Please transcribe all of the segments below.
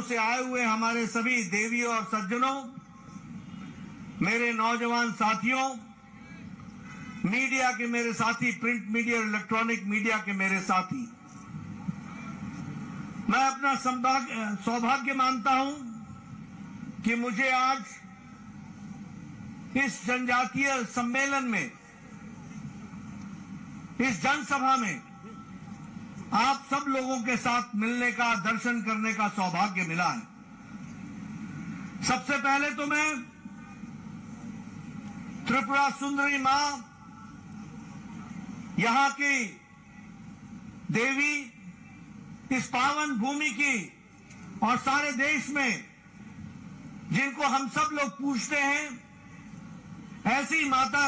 से आए हुए हमारे सभी देवियों और सज्जनों, मेरे नौजवान साथियों, मीडिया के मेरे साथी, प्रिंट मीडिया और इलेक्ट्रॉनिक मीडिया के मेरे साथी, मैं अपना सौभाग्य मानता हूं कि मुझे आज इस जनजातीय सम्मेलन में, इस जनसभा में आप सब लोगों के साथ मिलने का, दर्शन करने का सौभाग्य मिला है। सबसे पहले तो मैं त्रिपुरा सुंदरी मां, यहां की देवी, इस पावन भूमि की और सारे देश में जिनको हम सब लोग पूजते हैं, ऐसी माता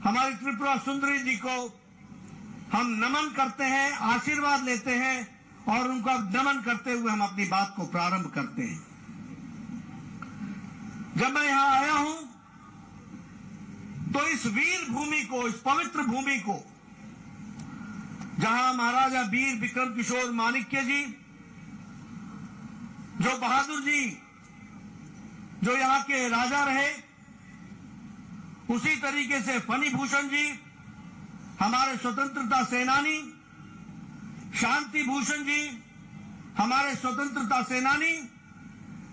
हमारी त्रिपुरा सुंदरी जी को हम नमन करते हैं, आशीर्वाद लेते हैं और उनका नमन करते हुए हम अपनी बात को प्रारंभ करते हैं। जब मैं यहां आया हूं तो इस वीर भूमि को, इस पवित्र भूमि को, जहां महाराजा वीर विक्रम किशोर माणिक्य जी, जो बहादुर जी, जो यहां के राजा रहे, उसी तरीके से फनी भूषण जी, हमारे स्वतंत्रता सेनानी, शांति भूषण जी, हमारे स्वतंत्रता सेनानी,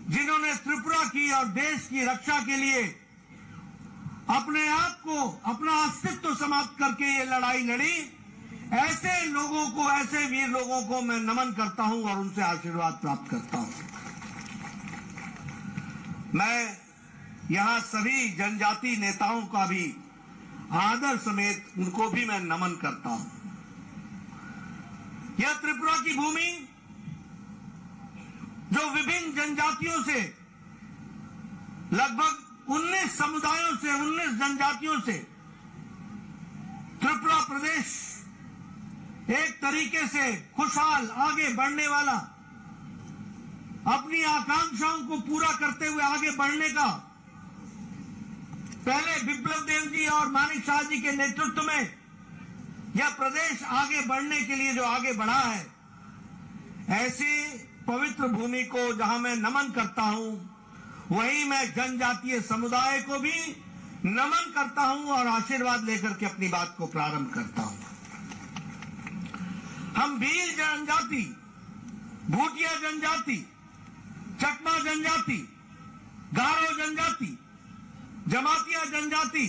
जिन्होंने त्रिपुरा की और देश की रक्षा के लिए अपने आप को, अपना अस्तित्व समाप्त करके ये लड़ाई लड़ी, ऐसे लोगों को, ऐसे वीर लोगों को मैं नमन करता हूं और उनसे आशीर्वाद प्राप्त करता हूं। मैं यहां सभी जनजाति नेताओं का भी आदर समेत उनको भी मैं नमन करता हूं। यह त्रिपुरा की भूमि जो विभिन्न जनजातियों से, लगभग 19 समुदायों से, 19 जनजातियों से त्रिपुरा प्रदेश एक तरीके से खुशहाल आगे बढ़ने वाला, अपनी आकांक्षाओं को पूरा करते हुए आगे बढ़ने का, पहले बिप्लब देव जी और मानिक शाह जी के नेतृत्व में यह प्रदेश आगे बढ़ने के लिए जो आगे बढ़ा है, ऐसी पवित्र भूमि को जहां मैं नमन करता हूं, वहीं मैं जनजातीय समुदाय को भी नमन करता हूं और आशीर्वाद लेकर के अपनी बात को प्रारंभ करता हूं। हम भील जनजाति, भूटिया जनजाति, चकमा जनजाति, गारो जनजाति, जमातिया जनजाति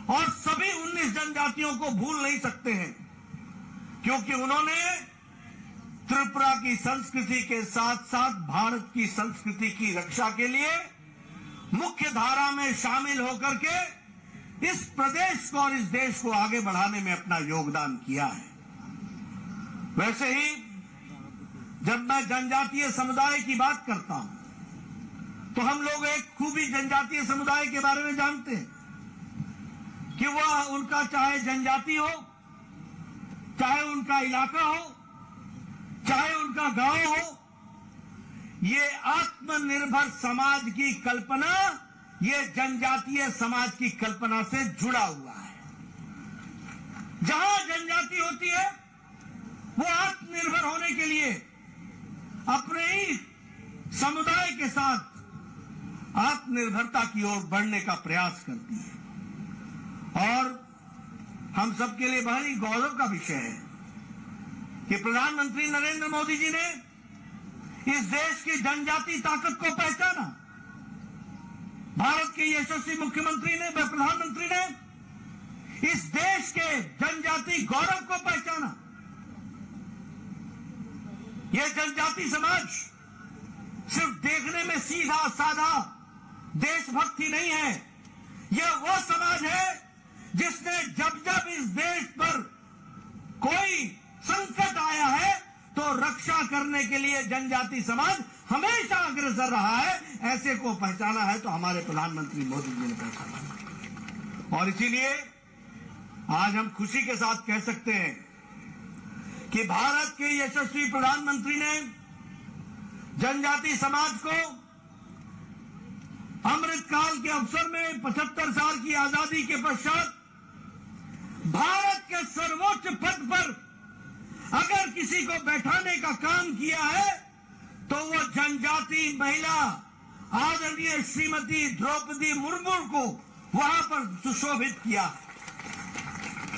और सभी 19 जनजातियों को भूल नहीं सकते हैं, क्योंकि उन्होंने त्रिपुरा की संस्कृति के साथ साथ भारत की संस्कृति की रक्षा के लिए मुख्य धारा में शामिल होकर के इस प्रदेश को और इस देश को आगे बढ़ाने में अपना योगदान किया है। वैसे ही जब मैं जनजातीय समुदाय की बात करता हूं तो हम लोग एक खूबी जनजातीय समुदाय के बारे में जानते हैं कि वह, उनका चाहे जनजाति हो, चाहे उनका इलाका हो, चाहे उनका गांव हो, ये आत्मनिर्भर समाज की कल्पना, ये जनजातीय समाज की कल्पना से जुड़ा हुआ है। जहां जनजाति होती है वो आत्मनिर्भर होने के लिए अपने ही समुदाय के साथ आत्मनिर्भरता की ओर बढ़ने का प्रयास करती है। और हम सबके लिए बड़ा ही गौरव का विषय है कि प्रधानमंत्री नरेंद्र मोदी जी ने इस देश की जनजाति ताकत को पहचाना। भारत के यशस्वी मुख्यमंत्री ने, प्रधानमंत्री ने इस देश के जनजाति गौरव को पहचाना। यह जनजाति समाज सिर्फ देखने में सीधा साधा देशभक्ति नहीं है, यह वो समाज है जिसने जब जब इस देश पर कोई संकट आया है तो रक्षा करने के लिए जनजाति समाज हमेशा अग्रसर रहा है। ऐसे को पहचाना है तो हमारे प्रधानमंत्री मोदी जी ने पहचाना। और इसीलिए आज हम खुशी के साथ कह सकते हैं कि भारत के यशस्वी प्रधानमंत्री ने जनजाति समाज को अमृतकाल के अवसर में 75 साल की आजादी के पश्चात भारत के सर्वोच्च पद पर अगर किसी को बैठाने का काम किया है तो जनजाति महिला आदरणीय श्रीमती द्रौपदी मुर्मू को वहां पर सुशोभित किया।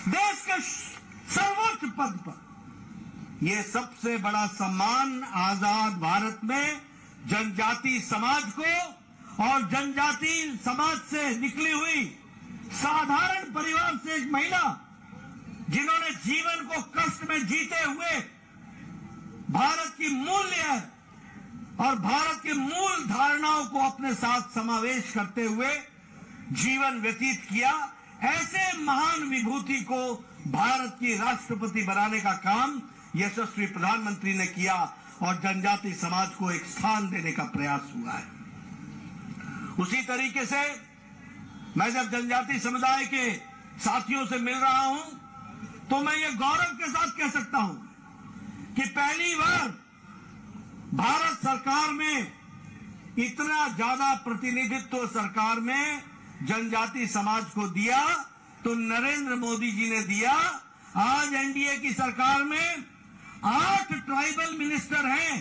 देश के सर्वोच्च पद पर यह सबसे बड़ा सम्मान आजाद भारत में जनजाति समाज को और जनजाति समाज से निकली हुई साधारण परिवार से एक महिला जिन्होंने जीवन को कष्ट में जीते हुए भारत की मूल्य और भारत की मूल धारणाओं को अपने साथ समावेश करते हुए जीवन व्यतीत किया, ऐसे महान विभूति को भारत की राष्ट्रपति बनाने का काम यशस्वी प्रधानमंत्री ने किया और जनजाति समाज को एक स्थान देने का प्रयास हुआ है। उसी तरीके से मैं जब जनजाति समुदाय के साथियों से मिल रहा हूं तो मैं ये गौरव के साथ कह सकता हूं कि पहली बार भारत सरकार में इतना ज्यादा प्रतिनिधित्व सरकार में जनजाति समाज को दिया तो नरेंद्र मोदी जी ने दिया। आज एनडीए की सरकार में 8 ट्राइबल मिनिस्टर हैं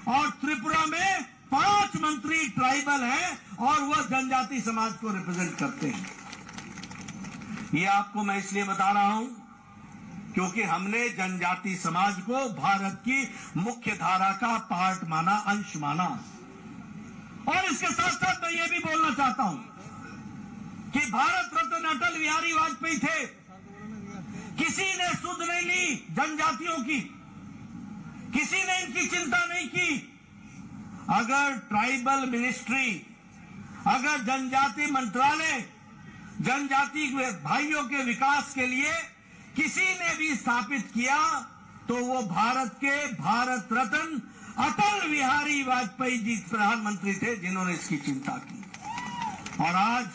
और त्रिपुरा में 5 मंत्री ट्राइबल हैं और वह जनजाति समाज को रिप्रेजेंट करते हैं। ये आपको मैं इसलिए बता रहा हूं क्योंकि हमने जनजाति समाज को भारत की मुख्य धारा का पार्ट माना, अंश माना। और इसके साथ साथ मैं ये भी बोलना चाहता हूं कि भारत रत्न अटल बिहारी वाजपेयी थे, किसी ने सुध नहीं ली जनजातियों की, किसी ने इनकी चिंता नहीं की। अगर ट्राइबल मिनिस्ट्री, अगर जनजाति मंत्रालय जनजाति भाइयों के विकास के लिए किसी ने भी स्थापित किया तो वो भारत के भारत रत्न अटल बिहारी वाजपेयी जी प्रधानमंत्री थे जिन्होंने इसकी चिंता की। और आज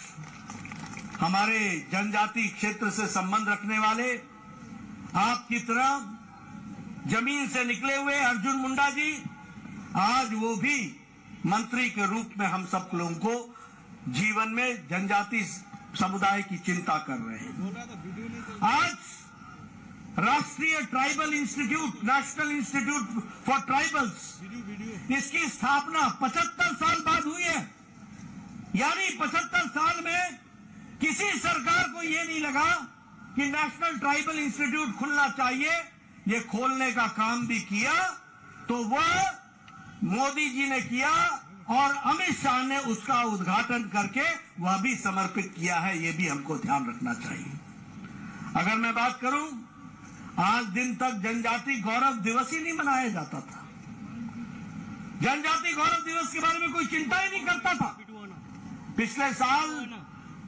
हमारे जनजाति क्षेत्र से संबंध रखने वाले आपकी तरह जमीन से निकले हुए अर्जुन मुंडा जी, आज वो भी मंत्री के रूप में हम सब लोगों को जीवन में जनजाति समुदाय की चिंता कर रहे हैं। आज राष्ट्रीय tribal institute, national institute for tribals, इसकी स्थापना 75 साल बाद हुई है। यानी 75 साल में किसी सरकार को यह नहीं लगा कि नेशनल ट्राइबल इंस्टीट्यूट खुलना चाहिए। ये खोलने का काम भी किया तो वह मोदी जी ने किया और अमित शाह ने उसका उद्घाटन करके वह भी समर्पित किया है। यह भी हमको ध्यान रखना चाहिए। अगर मैं बात करूं, आज दिन तक जनजाति गौरव दिवस ही नहीं मनाया जाता था। जनजाति गौरव दिवस के बारे में कोई चिंता ही नहीं करता था। पिछले साल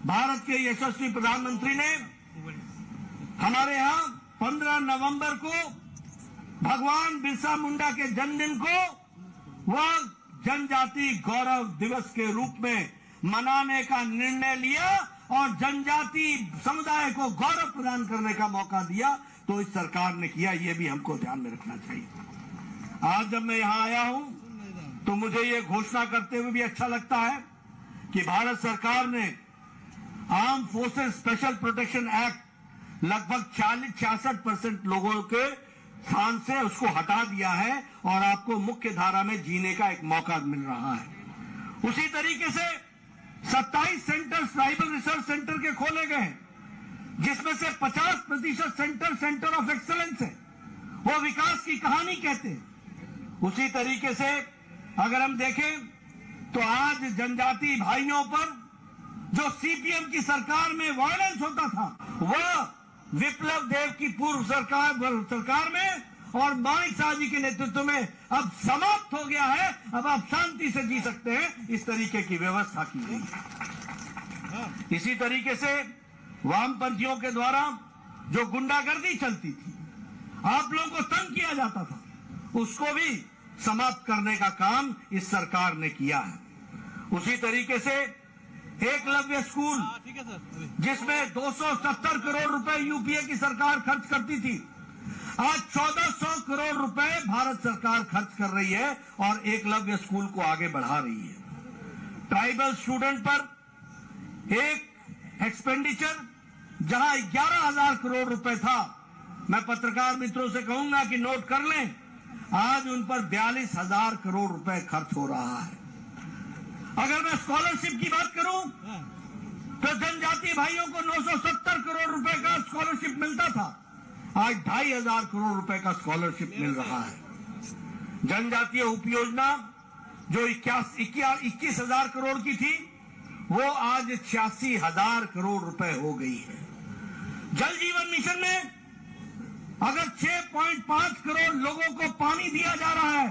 भारत के यशस्वी प्रधानमंत्री ने हमारे यहां 15 नवंबर को भगवान बिरसा मुंडा के जन्मदिन को वह जनजाति गौरव दिवस के रूप में मनाने का निर्णय लिया और जनजाति समुदाय को गौरव प्रदान करने का मौका दिया। तो इस सरकार ने किया, यह भी हमको ध्यान में रखना चाहिए। आज जब मैं यहां आया हूं तो मुझे यह घोषणा करते हुए भी अच्छा लगता है कि भारत सरकार ने arm forces special protection act लगभग 46-66% लोगों के स्थान से उसको हटा दिया है और आपको मुख्य धारा में जीने का एक मौका मिल रहा है। उसी तरीके से 27 सेंटर ट्राइबल रिसर्च सेंटर के खोले गए, जिसमें से 50% सेंटर ऑफ एक्सेलेंस है, वो विकास की कहानी कहते हैं। उसी तरीके से अगर हम देखें तो आज जनजाति भाइयों पर जो सीपीएम की सरकार में वायलेंस होता था, वह विप्लव देव की पूर्व सरकार में और मानिक शाह जी के नेतृत्व में अब समाप्त हो गया है। अब आप शांति से जी सकते हैं, इस तरीके की व्यवस्था की गई। इसी तरीके से वामपंथियों के द्वारा जो गुंडागर्दी चलती थी, आप लोगों को तंग किया जाता था, उसको भी समाप्त करने का काम इस सरकार ने किया है। उसी तरीके से एकलव्य स्कूल, जिसमें 270 करोड़ रुपए यूपीए की सरकार खर्च करती थी, आज 1400 करोड़ रुपए भारत सरकार खर्च कर रही है और एकलव्य स्कूल को आगे बढ़ा रही है। ट्राइबल स्टूडेंट पर एक एक्सपेंडिचर जहां 11,000 करोड़ रुपए था, मैं पत्रकार मित्रों से कहूंगा कि नोट कर लें आज उन पर 42,000 करोड़ रुपए खर्च हो रहा है। अगर मैं स्कॉलरशिप की बात करूं तो जनजातीय भाइयों को 970 करोड़ रुपए का स्कॉलरशिप मिलता था, आज 2,500 करोड़ रुपए का स्कॉलरशिप मिल रहा है। जनजातीय उपयोजना जो 21,000 करोड़ की थी वो आज 86,000 करोड़ रुपए हो गई है। जल जीवन मिशन में अगर 6.5 करोड़ लोगों को पानी दिया जा रहा है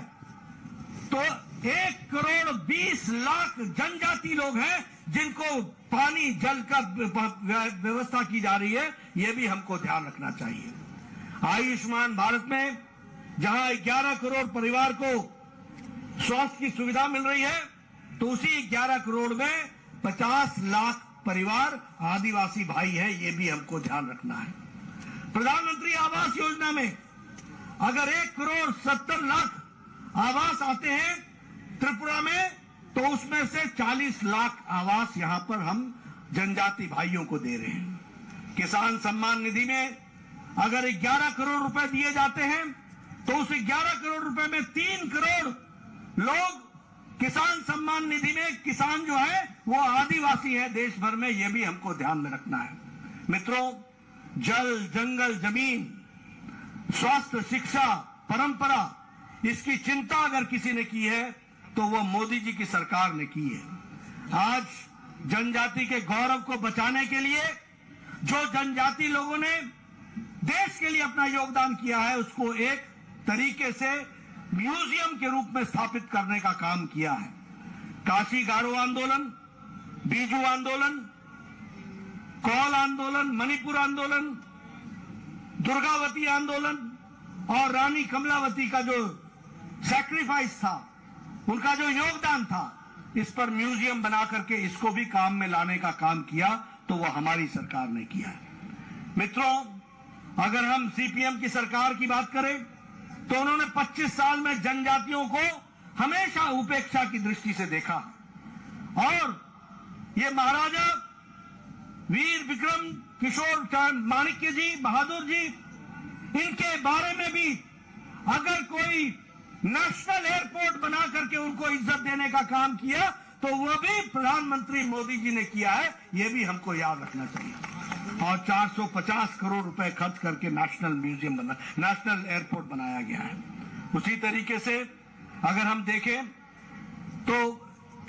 तो 1 करोड़ 20 लाख जनजाति लोग हैं जिनको पानी जल का व्यवस्था की जा रही है। यह भी हमको ध्यान रखना चाहिए। आयुष्मान भारत में जहां 11 करोड़ परिवार को स्वास्थ्य की सुविधा मिल रही है तो उसी 11 करोड़ में 50 लाख परिवार आदिवासी भाई है, ये भी हमको ध्यान रखना है। प्रधानमंत्री आवास योजना में अगर 1 करोड़ 70 लाख आवास आते हैं त्रिपुरा में तो उसमें से 40 लाख आवास यहां पर हम जनजाति भाइयों को दे रहे हैं। किसान सम्मान निधि में अगर 11 करोड़ रुपए दिए जाते हैं तो उस 11 करोड़ रुपए में 3 करोड़ लोग किसान सम्मान निधि में, किसान जो है वो आदिवासी है देश भर में, ये भी हमको ध्यान में रखना है। मित्रों, जल, जंगल, जमीन, स्वास्थ्य, शिक्षा, परंपरा, इसकी चिंता अगर किसी ने की है तो वो मोदी जी की सरकार ने की है। आज जनजाति के गौरव को बचाने के लिए जो जनजाति लोगों ने देश के लिए अपना योगदान किया है उसको एक तरीके से म्यूजियम के रूप में स्थापित करने का काम किया है। काशी गारो आंदोलन, बीजू आंदोलन, कौल आंदोलन, मणिपुर आंदोलन, दुर्गावती आंदोलन और रानी कमलावती का जो सैक्रिफाइस था, उनका जो योगदान था, इस पर म्यूजियम बना करके इसको भी काम में लाने का काम किया तो वो हमारी सरकार ने किया है। मित्रों, अगर हम सीपीएम की सरकार की बात करें तो उन्होंने 25 साल में जनजातियों को हमेशा उपेक्षा की दृष्टि से देखा और ये महाराजा वीर विक्रम किशोर माणिक्य जी, बहादुर जी, इनके बारे में भी अगर कोई नेशनल एयरपोर्ट बना करके उनको इज्जत देने का काम किया तो वो भी प्रधानमंत्री मोदी जी ने किया है, ये भी हमको याद रखना चाहिए। और 450 करोड़ रुपए खर्च करके नेशनल एयरपोर्ट बनाया गया है। उसी तरीके से अगर हम देखें तो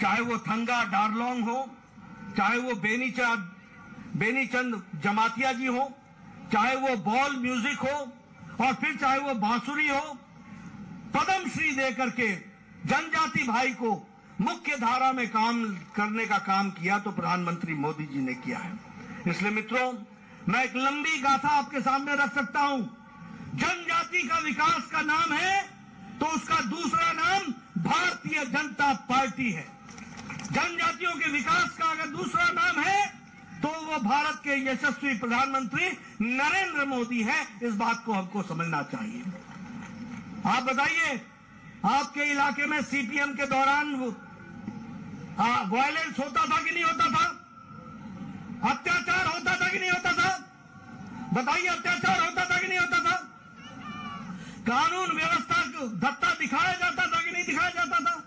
चाहे वो थंगा डारलोंग हो, चाहे वो बेनीचंद जमातिया जी हो, चाहे वो बॉल म्यूजिक हो और फिर चाहे वो बांसुरी हो, पद्म श्री दे करके जनजाति भाई को मुख्य धारा में काम करने का काम किया तो प्रधानमंत्री मोदी जी ने किया है। इसलिए मित्रों, मैं एक लंबी गाथा आपके सामने रख सकता हूं। जनजाति का विकास का नाम है तो उसका दूसरा नाम भारतीय जनता पार्टी है। जनजातियों के विकास का अगर दूसरा नाम है तो वो भारत के यशस्वी प्रधानमंत्री नरेंद्र मोदी है। इस बात को हमको समझना चाहिए। आप बताइए, आपके इलाके में सीपीएम के दौरान वायलेंस होता था कि नहीं होता था? अत्याचार होता था कि नहीं होता था? बताइए, अत्याचार होता था कि नहीं होता था? कानून व्यवस्था को धत्ता दिखाया जाता था कि नहीं दिखाया जाता था?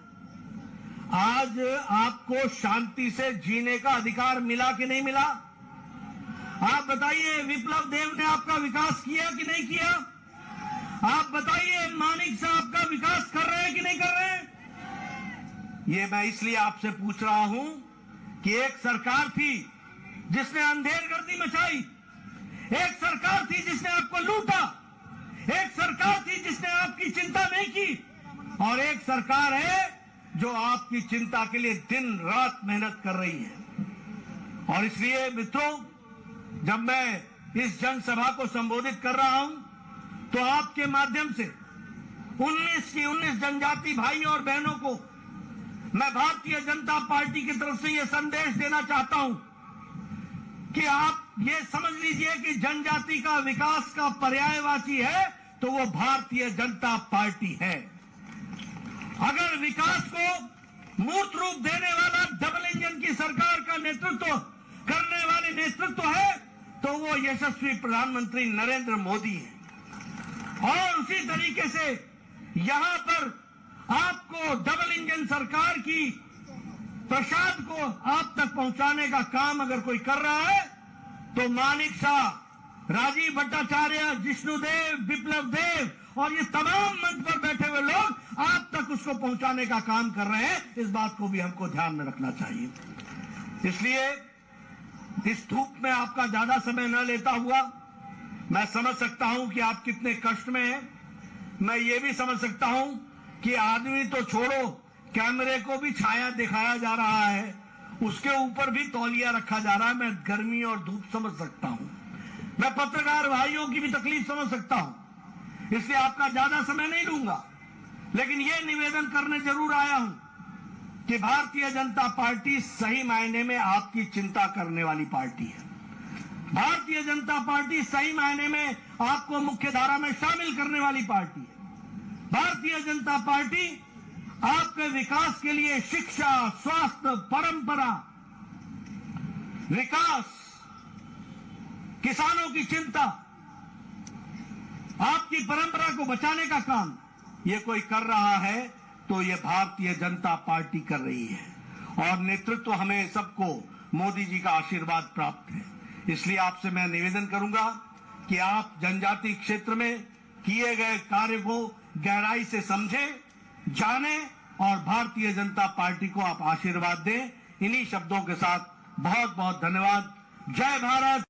आज आपको शांति से जीने का अधिकार मिला कि नहीं मिला? आप बताइए, विप्लव देव ने आपका विकास किया कि नहीं किया? आप बताइए, मानिक साहब का विकास कर रहे हैं कि नहीं कर रहे हैं? ये मैं इसलिए आपसे पूछ रहा हूं कि एक सरकार थी जिसने अंधेरगर्दी मचाई, एक सरकार थी जिसने आपको लूटा, एक सरकार थी जिसने आपकी चिंता नहीं की और एक सरकार है जो आपकी चिंता के लिए दिन रात मेहनत कर रही है। और इसलिए मित्रों, जब मैं इस जनसभा को संबोधित कर रहा हूं तो आपके माध्यम से 19 की 19 जनजाति भाइयों और बहनों को मैं भारतीय जनता पार्टी की तरफ से यह संदेश देना चाहता हूं कि आप ये समझ लीजिए कि जनजाति का विकास का पर्यायवाची है तो वो भारतीय जनता पार्टी है। अगर विकास को मूर्त रूप देने वाला डबल इंजन की सरकार का नेतृत्व करने वाले नेतृत्व है तो वो यशस्वी प्रधानमंत्री नरेंद्र मोदी है। और उसी तरीके से यहां पर आपको डबल इंजन सरकार की प्रसाद को आप तक पहुंचाने का काम अगर कोई कर रहा है तो मानिक शाह, राजीव भट्टाचार्य, जिष्णुदेव, बिप्लब देव और ये तमाम मंच पर बैठे हुए लोग आप तक उसको पहुंचाने का काम कर रहे हैं। इस बात को भी हमको ध्यान में रखना चाहिए। इसलिए इस धूप में आपका ज्यादा समय न लेता हुआ, मैं समझ सकता हूं कि आप कितने कष्ट में हैं। मैं ये भी समझ सकता हूं कि आदमी तो छोड़ो, कैमरे को भी छाया दिखाया जा रहा है, उसके ऊपर भी तौलिया रखा जा रहा है। मैं गर्मी और धूप समझ सकता हूं, मैं पत्रकार भाइयों की भी तकलीफ समझ सकता हूं, इसलिए आपका ज्यादा समय नहीं लूंगा। लेकिन यह निवेदन करने जरूर आया हूं कि भारतीय जनता पार्टी सही मायने में आपकी चिंता करने वाली पार्टी है। भारतीय जनता पार्टी सही मायने में आपको मुख्य धारा में शामिल करने वाली पार्टी है। भारतीय जनता पार्टी आपके विकास के लिए शिक्षा, स्वास्थ्य, परंपरा, विकास, किसानों की चिंता, आपकी परंपरा को बचाने का काम ये कोई कर रहा है तो ये भारतीय जनता पार्टी कर रही है। और नेतृत्व हमें सबको मोदी जी का आशीर्वाद प्राप्त है। इसलिए आपसे मैं निवेदन करूंगा कि आप जनजाति क्षेत्र में किए गए कार्य को गहराई से समझें, जानें और भारतीय जनता पार्टी को आप आशीर्वाद दें। इन्हीं शब्दों के साथ बहुत बहुत धन्यवाद। जय भारत।